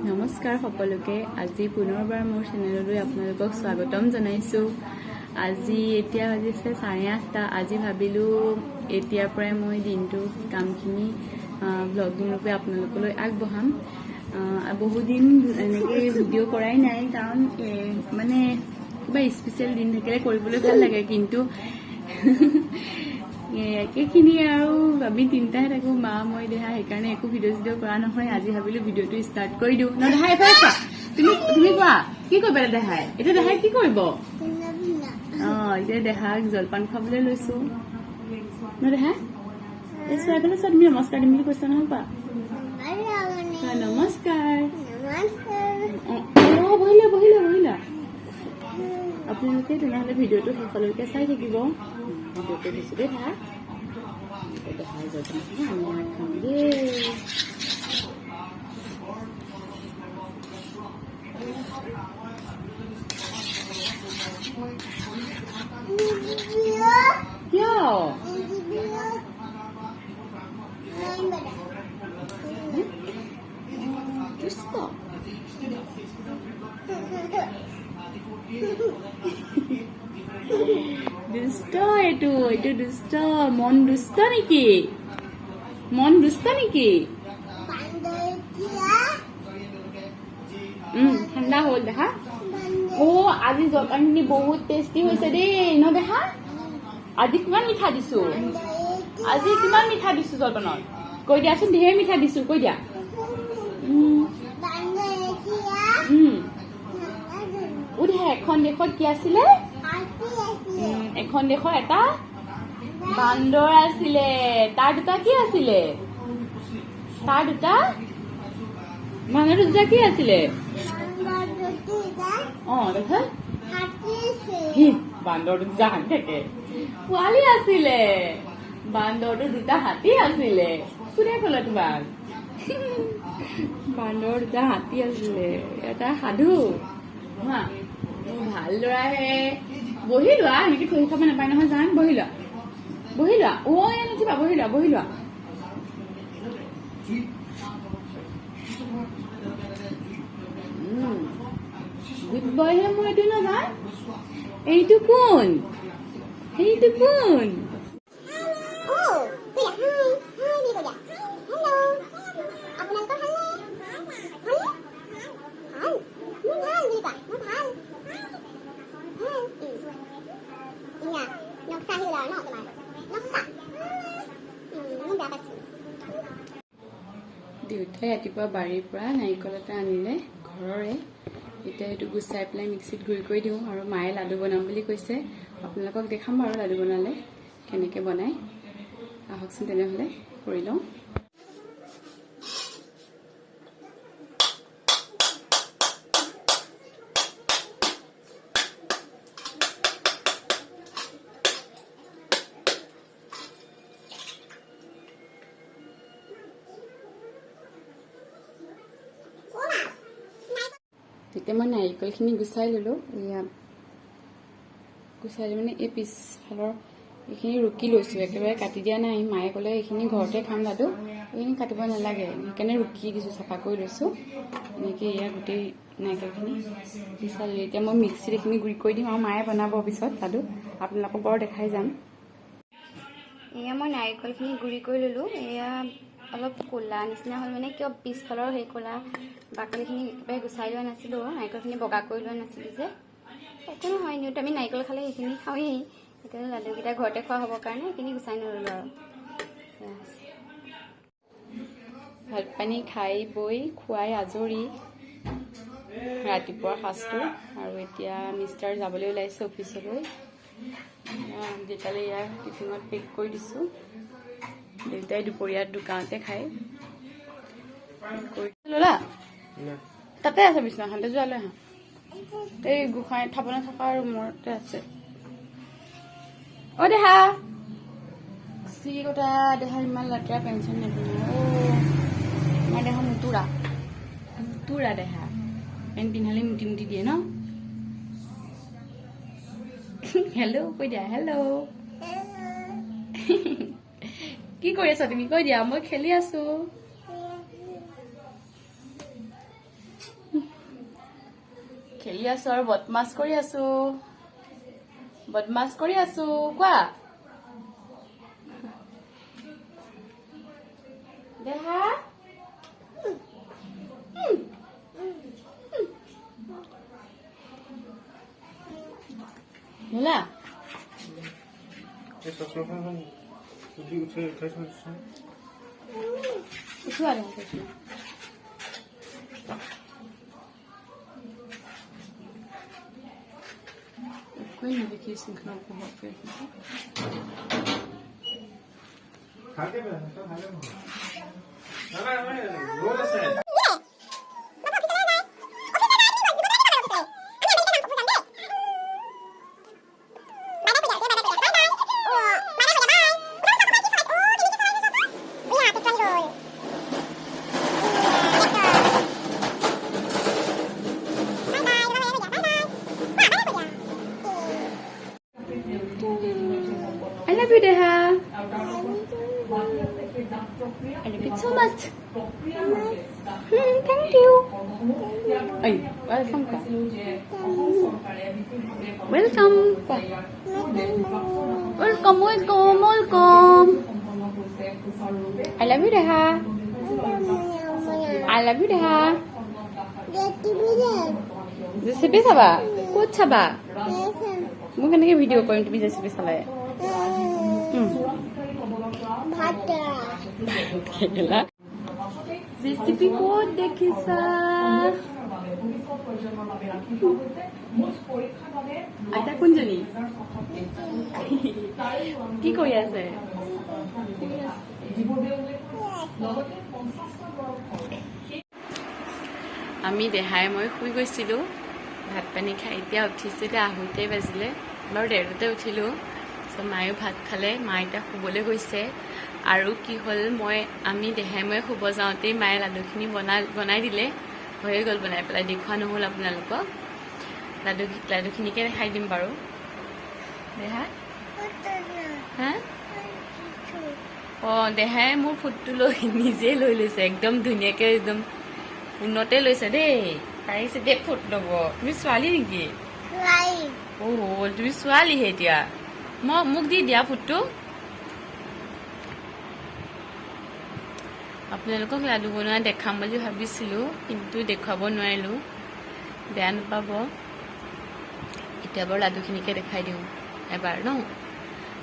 নমস্কাৰ সকলোকে আজি পুনৰবাৰ মোৰ চেনেললৈ আপোনালোকক স্বাগতম জনাইছো। আজি এতিয়া বাজিছে 8:30। আজি ভাবিলোঁ এতিয়াৰ পৰাই মই দিনটো কামখিনি ব্লগিং ৰূপে আপোনালোকলৈ আগবঢ়াম। বহুদিন এনেকৈ ভিডিঅ' কৰাই নাই, কাৰণ মানে কিবা স্পেচিয়েল দিন থাকিলে কৰিবলৈ ভাল লাগে, কিন্তু একেখিনি আৰু আমি তিনিটাহে থাকোঁ, মা মই দেহা, সেইকাৰণে একো ভিডিঅ' কৰা নহয়। আজি ভাবিলোঁ ভিডিঅ'টো ষ্টাৰ্ট কৰি দিওঁ। ন দেহাই এফালে চোৱা, তুমি কোৱা কি কৰিবা দেহাই? এতিয়া দেহাই কি কৰিব? এতিয়া দেহাক জলপান খাবলৈ লৈছোঁ। ন দেহা এই চোৱা এফালে চোৱা, তুমি নমস্কাৰ দিম বুলি কৈছা নহয়, কোৱা নমস্কাৰ। বহিলা আপোনালোকে তেনেহ'লে ভিডিঅ'টো শেষলৈকে চাই থাকিব। ভিডিঅ'টো দিছোঁ দেহা, দেহাই জলপান আমি খাম দেই। কিয় দুষ্ট এইটো দুষ্ট, মন দুষ্ট নেকি? ঠাণ্ডা হ'ল দেহা। আজি জলপানখিনি বহুত টেষ্টি হৈছে দেই ন দেহা? আজি কিমান মিঠা দিছো জলপানত? কৈ দিয়াচোন, ঢেৰ মিঠা দিছো, কৈ দিয়া। এখন দেশত কি আছিলে? এখন দেশৰ এটা বান্দৰ আছিলে। তাৰ দুটা কি আছিলে? বান্দৰ দুটা কি আছিলে? বান্দৰটো দুটা হাতী থাকে, পোৱালি আছিলে। বান্দৰটো দুটা হাতী আছিলে। কোনে ক'লে তোমাক? বান্দৰ দুটা হাতী আছিলে, এটা সাধু। ভাল ল'ৰাহে। বহি লোৱা, এনেকে থৈ খাব নাপায় নহয়, জান। বহি লোৱা। নুঠিবা, বহি লোৱা। গুড বয়হে মোৰ এইটো নহয়। এইটো কোন? দেউতাই ৰাতিপুৱা বাৰীৰ পৰা নাৰিকল এটা আনিলে, ঘৰৰে। এতিয়া এইটো গুচাই পেলাই মিক্সিত গুড়ি কৰি দিওঁ, আৰু মায়ে লাডু বনাম বুলি কৈছে। আপোনালোকক দেখাম বাৰু লাডু বনালে কেনেকৈ বনায়। আহকচোন তেনেহ'লে কৰি লওঁ। এতিয়া মই নাৰিকলখিনি গুচাই ল'লোঁ। গুচাই লৈ মানে এই পিছফালৰ এইখিনি ৰুকি লৈছোঁ, একেবাৰে কাটি দিয়া নাই। মায়ে ক'লে এইখিনি ঘৰতে খাম লাডু, এইখিনি কাটিব নালাগে, সেইকাৰণে ৰুকি দিছোঁ, চাফা কৰি লৈছোঁ। এনেকৈ গোটেই নাৰিকলখিনি গুচাই ল'লোঁ। এতিয়া মই মিক্সিত এইখিনি গুড়ি কৰি দিম, আৰু মায়ে বনাব পিছত লাডু, আপোনালোকক বাৰু দেখাই যাম। মই নাৰিকলখিনি গুড়ি কৰি ল'লোঁ। অলপ ক'লা নিচিনা হ'ল, মানে কিয় পিছফালৰ সেই ক'লা বাকলিখিনি একেবাৰে গুচাই লোৱা নাছিলোঁ, নাৰিকলখিনি বগা কৰি লোৱা নাছিলোঁ যে। একো নহয়, নিউত আমি নাৰিকল খালে সেইখিনি খাওঁৱেই, সেইকাৰণে লাডুকেইটা ঘৰতে খোৱা হ'বৰ কাৰণে সেইখিনি গুচাই নল'লোঁ আৰু। ভাত পানী খাই বৈ খুৱাই আজৰি ৰাতিপুৱাৰ সাজটো, আৰু এতিয়া মিষ্টাৰ যাবলৈ ওলাইছে অফিচলৈ। দেউতালৈ টিফিনত পেক কৰি দিছোঁ। দেউতাই দুপৰীয়াত দোকানতে খায়। ল'লা তাতে আছে বিছনাখনতে, যোৱা লৈ আহা। এই গোসাঁই থাপনা থকা ৰুমতে আছে। দেহা চি কথা, দেহা ইমান লেতেৰা পেঞ্চন নেপিন্ধে। আমাৰ দেহা মুতুৰা দেহা, পেণ্ট পিন্ধালে মুটি দিয়ে ন। হেল্ল' কৈ দিয়া, হেল্ল'। কি কৰি আছা তুমি? কৈ দিয়া। মই খেলি আছো। খেলি আছো আৰু বদমাছ কৰি আছো কোৱা দেহা Mila. Itu ada yang kecil. Kau ini ada kisah kenapa buat film? Kakek berapa? Kakek berapa? Mana? Roda saya. I love you, Deha. I love you so much. Thank you. Ay, welcome ka. Welcome. Welcome. I love you, Deha. I love you, Deha. Recipe saba? Kut saba? Mo kanake video ko yung recipe sala. Kela recipe ko dekhisa aita kunjani ki koi ase আমি দেহাই মই শুই গৈছিলো ভাত পানী খাই এতিয়া উঠিছিলে আহোতে বাজিলে বাৰু 1:30তে উঠিলো মায়ে ভাত খালে মায়ে এতিয়া শুবলৈ গৈছে আৰু কি হ'ল আমি দেহাই মই শুব যাওঁতেই মায়ে লাডুখিনি বনাই দিলে হৈ গ'ল বনাই পেলাই দেখুৱা নহ'ল আপোনালোকক লাডুখিনিকে দেখাই দিম বাৰু দেহা হা দেহাই মোৰ ফুটটো নিজে লৈ লৈছে একদম ধুনীয়াকে একদম উন্নতে লৈছে দেই পাৰিছে দেই ফুট ল'ব তুমি ছোৱালী নেকি তুমি ছোৱালীহে এতিয়া মোক দি দিয়া ফুটটো আপোনালোকক লাডু বনোৱা দেখাম বুলি ভাবিছিলো কিন্তু দেখুৱাব নোৱাৰিলো বেয়া নাপাব এতিয়া বাৰু লাডুখিনিকে দেখাই দিওঁ এবাৰ ন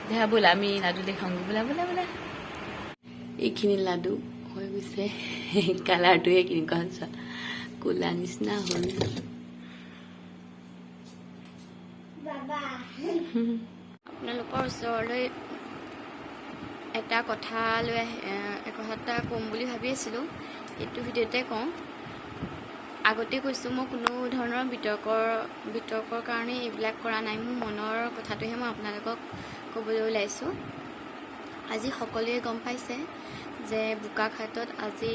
দেহা বোলা আমি লাডু দেখাওঁগৈ বোলা এইখিনি লাডু হৈ গৈছে কালাৰটোহে কেনেকুৱা হৈছে ক'লা নিচিনা হ'ল আপোনালোকৰ ওচৰলৈ এটা কথা ক'ম বুলি ভাবি আছিলোঁ এইটো ভিডিঅ'তে কওঁ আগতে কৈছোঁ মই কোনো ধৰণৰ বিতৰ্কৰ কাৰণে এইবিলাক কৰা নাই মোৰ মনৰ কথাটোহে মই আপোনালোকক ক'বলৈ ওলাইছোঁ আজি সকলোৱে গম পাইছে যে বোকাখাটত আজি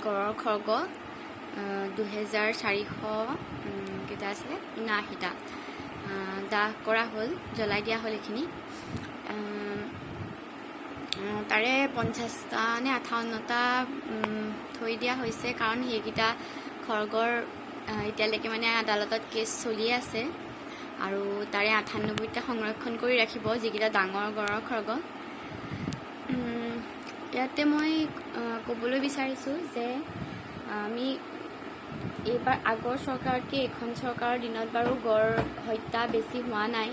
গড়ৰ খৰ্গ 2400 কেইটা আছিলে 79টা দাহ কৰা হ'ল জ্বলাই দিয়া হ'ল এইখিনি তাৰে 50টা নে 58টা থৈ দিয়া হৈছে কাৰণ সেইকেইটা খৰ্গৰ এতিয়ালৈকে মানে আদালতত কেছ চলি আছে আৰু তাৰে 98টা সংৰক্ষণ কৰি ৰাখিব যিকেইটা ডাঙৰ গড়ৰ খৰ্গ ইয়াতে মই ক'বলৈ বিচাৰিছোঁ যে আমি এইবাৰ আগৰ চৰকাৰতকৈ এইখন চৰকাৰৰ দিনত বাৰু গড় হত্যা বেছি হোৱা নাই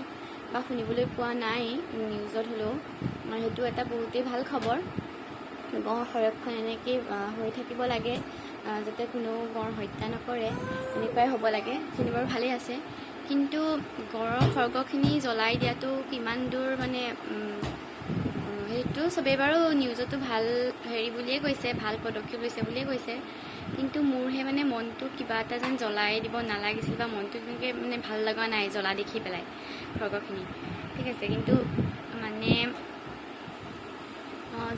বা শুনিবলৈ পোৱা নাই নিউজত হ'লেও সেইটো এটা বহুতেই ভাল খবৰ গড় সংৰক্ষণ এনেকৈ হৈ থাকিব লাগে যাতে কোনো গড় হত্যা নকৰে এনেকুৱাই হ'ব লাগে সেইখিনি বাৰু ভালেই আছে কিন্তু গড়ৰ খৰ্গখিনি জ্বলাই দিয়াটো কিমান দূৰ মানে সেইটো চবেই বাৰু নিউজতো ভাল বুলিয়ে কৈছে ভাল পদক্ষেপ লৈছে বুলিয়ে কৈছে কিন্তু মোৰহে মানে মনটো কিবা এটা যেন জ্বলাই দিব নালাগিছিল বা মনটো তেনেকৈ মানে ভাল লগা নাই জ্বলা দেখি পেলাই খৰ্গখিনি ঠিক আছে কিন্তু মানে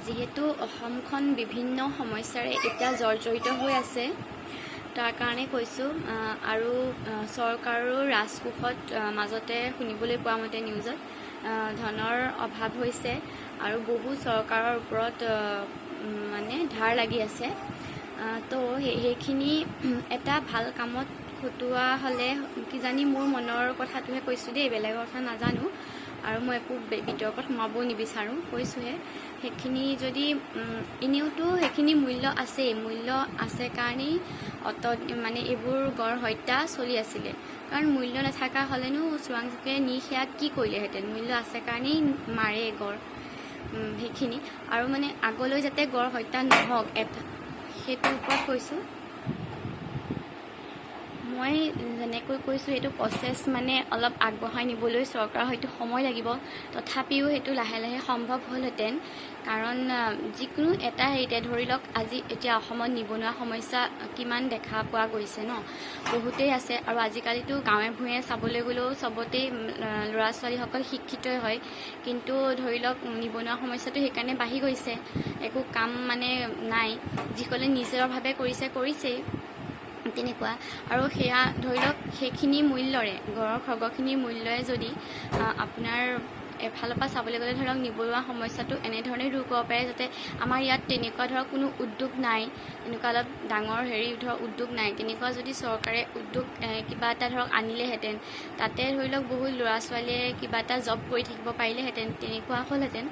যিহেতু অসমখন বিভিন্ন সমস্যাৰে এতিয়া জৰ্জৰিত হৈ আছে তাৰ কাৰণে কৈছোঁ আৰু চৰকাৰো ৰাজকোষত মাজতে শুনিবলৈ পোৱা মতে নিউজত ধনৰ অভাৱ হৈছে আৰু বহু চৰকাৰৰ ওপৰত মানে ধাৰ লাগি আছে তো সেইখিনি এটা ভাল কামত ফটুৱা হ'লে কিজানি মোৰ মনৰ কথাটোহে কৈছোঁ দেই, বেলেগৰ কথা নাজানো আৰু মই একো বিতৰ্কত সোমাবও নিবিচাৰোঁ, কৈছোঁহে। সেইখিনি যদি এনেওতো সেইখিনি মূল্য আছেই, মূল্য আছে কাৰণেই মানে এইবোৰ গড় হত্যা চলি আছিলে। কাৰণ মূল্য নাথাকা হ'লেনো চোৰাংচোৱাকে নি সেয়া কি কৰিলেহেঁতেন, মূল্য আছে কাৰণেই মাৰে গড় সেইখিনি। আৰু মানে আগলৈ যাতে গড় হত্যা নহওক সেইটোৰ ওপৰত কৈছোঁ। মই যেনেকৈ কৈছোঁ এইটো প্ৰচেছ মানে অলপ আগবঢ়াই নিবলৈ চৰকাৰৰ হয়তো সময় লাগিব, তথাপিও সেইটো লাহে লাহে সম্ভৱ হ'লহেঁতেন। কাৰণ যিকোনো এটা হেৰিতে ধৰি লওক আজি এতিয়া অসমত নিবনুৱা সমস্যা কিমান দেখা পোৱা গৈছে ন, বহুতেই আছে। আৰু আজিকালিতো গাঁৱে ভূঞে চাবলৈ গ'লেও চবতেই ল'ৰা ছোৱালীসকল শিক্ষিতই হয়, কিন্তু ধৰি লওক নিবনুৱা সমস্যাটো সেইকাৰণে বাঢ়ি গৈছে, একো কাম মানে নাই। যিসকলে নিজৰভাৱে কৰিছেই তেনেকুৱা। আৰু সেয়া ধৰি লওক সেইখিনি মূল্যৰে গড়ৰ খৰ্গখিনিৰ মূল্যৰে যদি আপোনাৰ এফালৰ পৰা চাবলৈ গ'লে ধৰক নিবনুৱা সমস্যাটো এনেধৰণে দূৰ কৰিব পাৰে, যাতে আমাৰ ইয়াত তেনেকুৱা ধৰক কোনো উদ্যোগ নাই, এনেকুৱা অলপ ডাঙৰ ধৰক উদ্যোগ নাই। তেনেকুৱা যদি চৰকাৰে উদ্যোগ কিবা এটা ধৰক আনিলেহেঁতেন, তাতে ধৰি লওক বহুত ল'ৰা ছোৱালীয়ে কিবা এটা জব কৰি থাকিব পাৰিলেহেঁতেন, তেনেকুৱা হ'লহেঁতেন।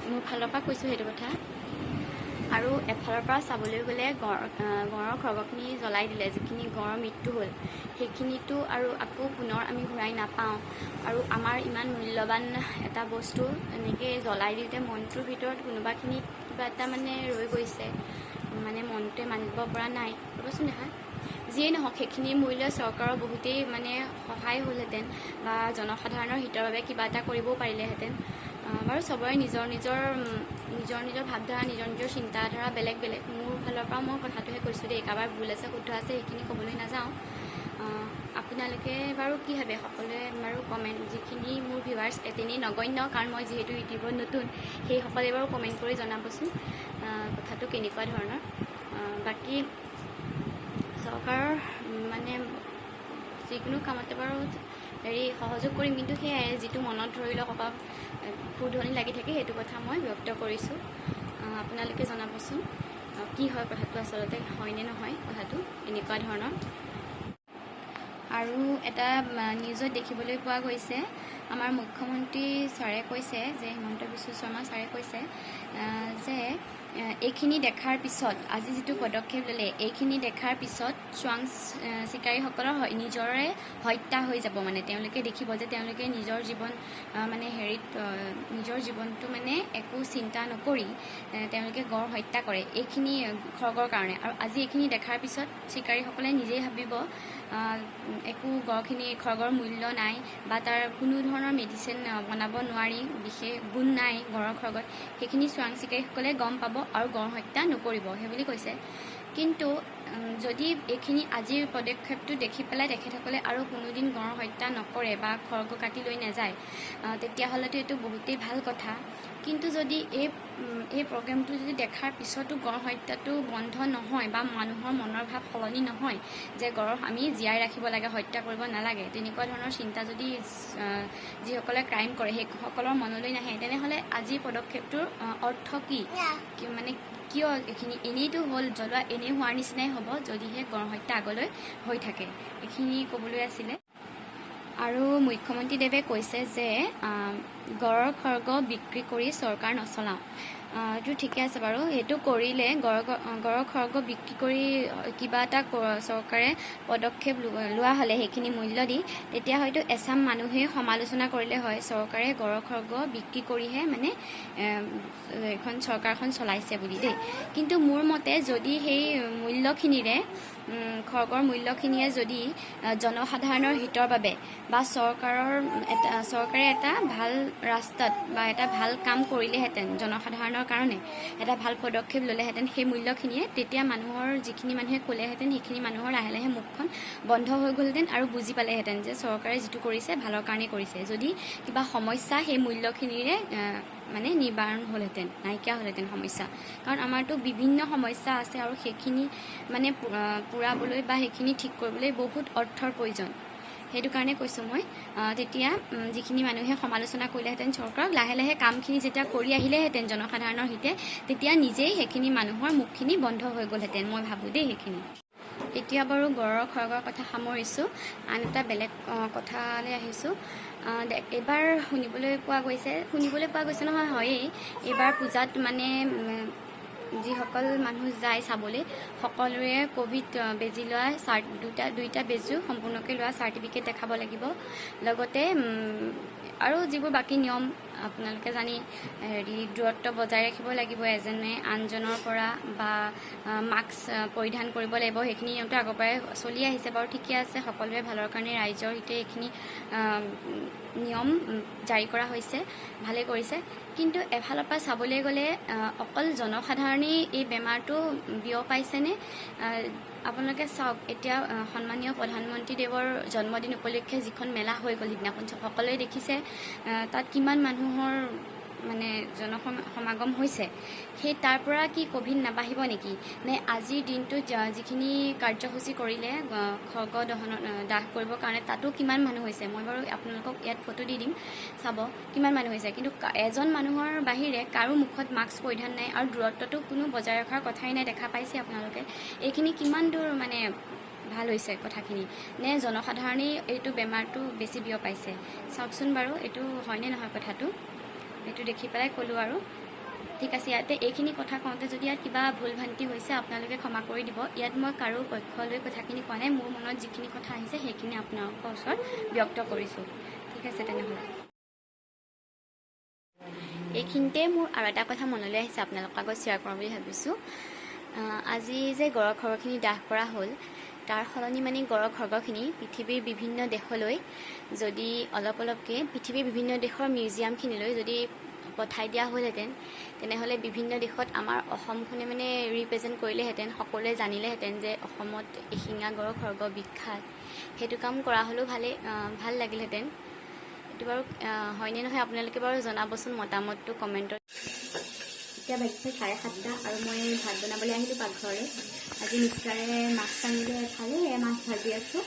মোৰ ফালৰ পৰা কৈছোঁ সেইটো কথা। আৰু এফালৰ পৰা চাবলৈ গ'লে গড়ৰ খৰ্গখিনি জ্বলাই দিলে, যিখিনি গড়ৰ মৃত্যু হ'ল সেইখিনিতো আৰু আকৌ পুনৰ আমি ঘূৰাই নাপাওঁ। আৰু আমাৰ ইমান মূল্যৱান এটা বস্তু এনেকৈ জ্বলাই দিওঁতে মনটোৰ ভিতৰত কোনোবাখিনিত কিবা এটা মানে ৰৈ গৈছে, মানে মনটোৱে মানিব পৰা নাই। ৰ'বচোন দেখা যিয়েই নহওক সেইখিনি মূল্য চৰকাৰৰ বহুতেই মানে সহায় হ'লহেঁতেন, বা জনসাধাৰণৰ হিতৰ বাবে কিবা এটা কৰিবও পাৰিলেহেঁতেন। বাৰু চবৰে নিজৰ ভাৱধাৰা, নিজৰ চিন্তাধাৰা বেলেগ বেলেগ। মোৰ ফালৰ পৰা মই কথাটোহে কৈছোঁ দেই, কাৰোবাৰ ভুল আছে শুদ্ধ আছে সেইখিনি ক'বলৈ নাযাওঁ। আপোনালোকে বাৰু কি ভাবে সকলোৱে বাৰু কমেণ্ট, যিখিনি মোৰ ভিউৱাৰ্ছ তেনেই নগণ্য, কাৰণ মই যিহেতু ইউটিউবত নতুন, সেইসকলে বাৰু কমেণ্ট কৰি জনাবচোন কথাটো কেনেকুৱা ধৰণৰ। বাকী চৰকাৰৰ মানে যিকোনো কামতে বাৰু সহযোগ কৰিম, কিন্তু সেয়াই যিটো মনত ধৰি লওক অকল ফুৰধনি লাগি থাকে সেইটো কথা মই ব্যক্ত কৰিছোঁ। আপোনালোকে জনাবচোন কি হয় কথাটো, আচলতে হয়নে নহয় কথাটো এনেকুৱা ধৰণৰ। আৰু এটা নিউজত দেখিবলৈ পোৱা গৈছে, আমাৰ মুখ্যমন্ত্ৰী ছাৰে কৈছে যে হিমন্ত বিশ্ব শৰ্মা ছাৰে কৈছে যে এইখিনি দেখাৰ পিছত, আজি যিটো পদক্ষেপ ল'লে এইখিনি দেখাৰ পিছত চোৰাং চিকাৰীসকলৰ নিজৰে হত্যা হৈ যাব। মানে তেওঁলোকে দেখিব যে তেওঁলোকে নিজৰ জীৱন মানে নিজৰ জীৱনটো মানে একো চিন্তা নকৰি তেওঁলোকে গড় হত্যা কৰে এইখিনি খৰ্গৰ কাৰণে। আৰু আজি এইখিনি দেখাৰ পিছত চিকাৰীসকলে নিজেই ভাবিব একো খৰ্গৰ মূল্য নাই, বা তাৰ কোনো ধৰণৰ মেডিচিন বনাব নোৱাৰি, বিশেষ গুণ নাই গড়ৰ খৰ্গত। সেইখিনি চোৰাং চিকাৰীসকলে গম পাব আৰু গড় হত্যা নকৰিব সেই বুলি কৈছে। কিন্তু যদি এইখিনি আজিৰ পদক্ষেপটো দেখি পেলাই তেখেতসকলে আৰু কোনোদিন গড় হত্যা নকৰে বা খৰ্গ কাটি লৈ নাযায়, তেতিয়াহ'লেতো এইটো বহুতেই ভাল কথা। কিন্তু যদি এই প্ৰগ্ৰেমটো যদি দেখাৰ পিছতো গড় হত্যাটো বন্ধ নহয়, বা মানুহৰ মনৰ ভাৱ সলনি নহয় যে গড়ক আমি জীয়াই ৰাখিব লাগে, হত্যা কৰিব নালাগে, তেনেকুৱা ধৰণৰ চিন্তা যদি যিসকলে ক্ৰাইম কৰে সেইসকলৰ মনলৈ নাহে, তেনেহ'লে আজিৰ পদক্ষেপটোৰ অৰ্থ কি? মানে কিয় এইখিনি এনেইতো হ'ল, জ্বলোৱা এনেই হোৱাৰ নিচিনাই হ'ব যদিহে গড় হত্যা আগলৈ হৈ থাকে। এইখিনি ক'বলৈ আছিলে। আৰু মুখ্যমন্ত্ৰীদেৱে কৈছে যে গড়ৰ খৰ্গ বিক্ৰী কৰি চৰকাৰ নচলাওঁ। এইটো ঠিকে আছে বাৰু, সেইটো কৰিলে গড়ৰ খৰ্গ বিক্ৰী কৰি কিবা এটা চৰকাৰে পদক্ষেপ লোৱা হ'লে সেইখিনি মূল্য দি, তেতিয়া হয়তো এচাম মানুহে সমালোচনা কৰিলে হয় চৰকাৰে গড়ৰ খৰ্গ বিক্ৰী কৰিহে মানে এখন চৰকাৰখন চলাইছে বুলি দেই। কিন্তু মোৰ মতে যদি সেই মূল্যখিনিৰে খৰ্গৰ মূল্যখিনিয়ে যদি জনসাধাৰণৰ হিতৰ বাবে বা চৰকাৰে এটা ভাল ৰাস্তাত বা এটা ভাল কাম কৰিলেহেঁতেন, জনসাধাৰণৰ কাৰণে এটা ভাল পদক্ষেপ ল'লেহেঁতেন সেই মূল্যখিনিয়ে, তেতিয়া যিখিনি মানুহে ক'লেহেঁতেন সেইখিনি মানুহৰ লাহে লাহে মুখখন বন্ধ হৈ গ'লহেঁতেন আৰু বুজি পালেহেঁতেন যে চৰকাৰে যিটো কৰিছে ভালৰ কাৰণেই কৰিছে। যদি কিবা সমস্যা সেই মূল্যখিনিৰে মানে নিবাৰণ হ'লহেঁতেন, নাইকিয়া হ'লহেঁতেন সমস্যা। কাৰণ আমাৰতো বিভিন্ন সমস্যা আছে আৰু সেইখিনি মানে পূৰাবলৈ বা সেইখিনি ঠিক কৰিবলৈ বহুত অৰ্থৰ প্ৰয়োজন। সেইটো কাৰণে কৈছোঁ মই। তেতিয়া যিখিনি মানুহে সমালোচনা কৰিলেহেঁতেন চৰকাৰক, লাহে লাহে কামখিনি যেতিয়া কৰি আহিলেহেঁতেন জনসাধাৰণৰ হিতে, তেতিয়া নিজেই সেইখিনি মানুহৰ মুখখিনি বন্ধ হৈ গ'লহেঁতেন, মই ভাবোঁ দেই সেইখিনি। এতিয়া বাৰু গড়ৰ খড়গৰ কথা সামৰিছোঁ, আন এটা বেলেগ কথালৈ আহিছোঁ। এইবাৰ শুনিবলৈ পোৱা গৈছে নহয়, হয়েই এইবাৰ পূজাত মানে যিসকল মানুহ যায় চাবলৈ সকলোৰে ক'ভিড বেজী লোৱা দুইটা বেজো সম্পূৰ্ণকৈ লোৱা চাৰ্টিফিকেট দেখাব লাগিব। লগতে আৰু যিবোৰ বাকী নিয়ম আপোনালোকে জানি দূৰত্ব বজাই ৰাখিব লাগিব এজনে আনজনৰ পৰা, বা মাস্ক পৰিধান কৰিব লাগিব। সেইখিনি নিয়মটো আগৰ পৰাই চলি আহিছে বাৰু, ঠিকে আছে, সকলোৰে ভালৰ কাৰণে ৰাইজৰ হিতে এইখিনি নিয়ম জাৰি কৰা হৈছে, ভালেই কৰিছে। কিন্তু এফালৰ পৰা চাবলৈ গ'লে অকল জনসাধাৰণেই এই বেমাৰটো বিয়পাইছেনে? আপোনালোকে চাওক, এতিয়া সন্মানীয় প্ৰধানমন্ত্ৰীদেৱৰ জন্মদিন উপলক্ষে যিখন মেলা হৈ গ'ল সিদিনাখন সকলোৱে দেখিছে, তাত কিমান মানুহৰ মানে জনসমাগম হৈছে। সেই তাৰ পৰা কি ক'ভিড নাবাঢ়িব নেকি? নে আজিৰ দিনটোত যিখিনি কাৰ্যসূচী কৰিলে খৰ্গ দাহ কৰিবৰ কাৰণে তাতো কিমান মানুহ হৈছে? মই বাৰু আপোনালোকক ইয়াত ফটো দি দিম, চাব কিমান মানুহ হৈছে। কিন্তু এজন মানুহৰ বাহিৰে কাৰো মুখত মাস্ক পৰিধান নাই, আৰু দূৰত্বটো কোনো বজাই ৰখাৰ কথাই নাই, দেখা পাইছে আপোনালোকে। এইখিনি কিমান দূৰ মানে ভাল হৈছে কথাখিনি, নে জনসাধাৰণেই এইটো বেমাৰটো বেছি বিয়পাইছে? চাওকচোন বাৰু, এইটো হয়নে নহয় কথাটো, এইটো দেখি পেলাই ক'লোঁ আৰু। ঠিক আছে, ইয়াতে এইখিনি কথা কওঁতে যদি ইয়াত কিবা ভুল ভ্ৰান্তি হৈছে আপোনালোকে ক্ষমা কৰি দিব। ইয়াত মই কাৰো পক্ষলৈ কথাখিনি কোৱা নাই, মোৰ মনত যিখিনি কথা আহিছে সেইখিনি আপোনালোকৰ ওচৰত ব্যক্ত কৰিছোঁ। ঠিক আছে তেনেহ'লে। এইখিনিতে মোৰ আৰু এটা কথা মনলৈ আহিছে, আপোনালোকৰ আগত শ্বেয়াৰ কৰোঁ বুলি ভাবিছোঁ। আজি যে গড়ৰ খৰ্গখিনি দাহ কৰা হ'ল, তাৰ সলনি মানে গড়ৰ খৰ্গখিনি পৃথিৱীৰ বিভিন্ন দেশলৈ যদি অলপকৈ পৃথিৱীৰ বিভিন্ন দেশৰ মিউজিয়ামখিনিলৈ যদি পঠাই দিয়া হ'লহেঁতেন, তেনেহ'লে বিভিন্ন দেশত আমাৰ অসমখনে মানে ৰিপ্ৰেজেণ্ট কৰিলেহেঁতেন, সকলোৱে জানিলেহেঁতেন যে অসমত এশিঙীয়া গড়ৰ খৰ্গ বিখ্যাত। সেইটো কাম কৰা হ'লেও ভাল লাগিলহেঁতেন। এইটো বাৰু হয়নে নহয় আপোনালোকে বাৰু জনাবচোন মতামতটো কমেণ্টত। এতিয়া বাজিছে 7:30 আৰু মই ভাত বনাবলৈ আহিলোঁ পাকঘৰলৈ। আজি মিষ্টাৰে মাছ আনিলে, এফালে মাছ ভাজি আছোঁ,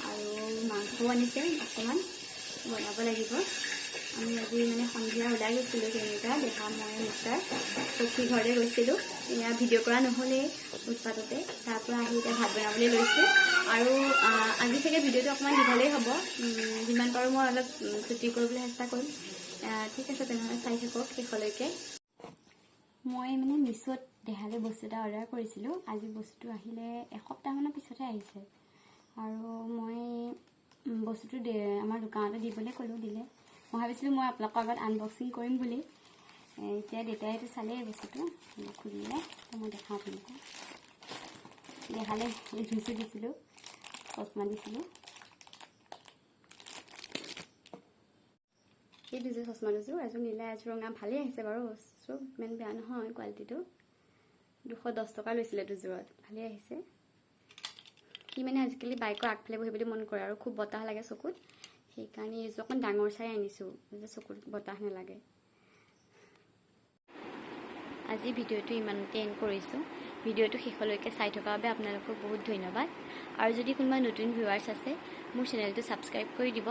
আৰু মাংসও আনিছে অকণমান বনাব লাগিব। আমি আজি মানে সন্ধিয়া ওলাই গৈছিলোঁ, কেইটা দেহা মই মিষ্টাৰ সখী ঘৰলৈ গৈছিলোঁ। এয়া ভিডিঅ' কৰা নহ'লেই উৎপাততে, তাৰ পৰা আহি এতিয়া ভাত বনাবলৈ লৈছোঁ। আৰু আজি চাগে ভিডিঅ'টো অকণমান দীঘলেই হ'ব, যিমান পাৰোঁ মই অলপ ছুটি কৰিবলৈ চেষ্টা কৰিম। ঠিক আছে তেনেহ'লে, চাই থাকক শেষলৈকে। মই মানে মিছোত দেহালৈ বস্তু এটা অৰ্ডাৰ কৰিছিলোঁ। আজি বস্তুটো আহিলে এসপ্তাহমানৰ পিছতহে আহিছে, আৰু মই বস্তুটো আমাৰ দোকানতে দিবলৈ ক'লোঁ, দিলে। মই ভাবিছিলোঁ মই আপোনালোকৰ আগত আনবক্সিং কৰিম বুলি। এতিয়া দেউতাইটো চালেই বস্তুটো খুলিলে, মই দেখাওঁ আপোনালোকক। দেহালে জুচো দিছিলোঁ, চচমা দিছিলোঁ। এই দুযোৰ চচমা দুযোৰ, এযোৰ নীলা এযোৰ ৰঙা, ভালেই আহিছে বাৰু বস্তু, ইমান বেয়া নহয় কোৱালিটিটো। 210 টকা লৈছিলে দুযোৰত, ভালেই আহিছে। সি মানে আজিকালি বাইকৰ আগফালে বহিবলৈ মন কৰে, আৰু খুব বতাহ লাগে চকুত, সেইকাৰণে এইযোৰ অকণ ডাঙৰ চাই আনিছোঁ যে চকুত বতাহ নালাগে। আজি ভিডিঅ'টো ইমানতে এণ্ড কৰিছোঁ। ভিডিঅ'টো শেষলৈকে চাই থকাৰ বাবে আপোনালোকক বহুত ধন্যবাদ। আৰু যদি কোনোবা নতুন ভিউৱাৰ্ছ আছে, মোৰ চেনেলটো ছাবস্ক্ৰাইব কৰি দিব।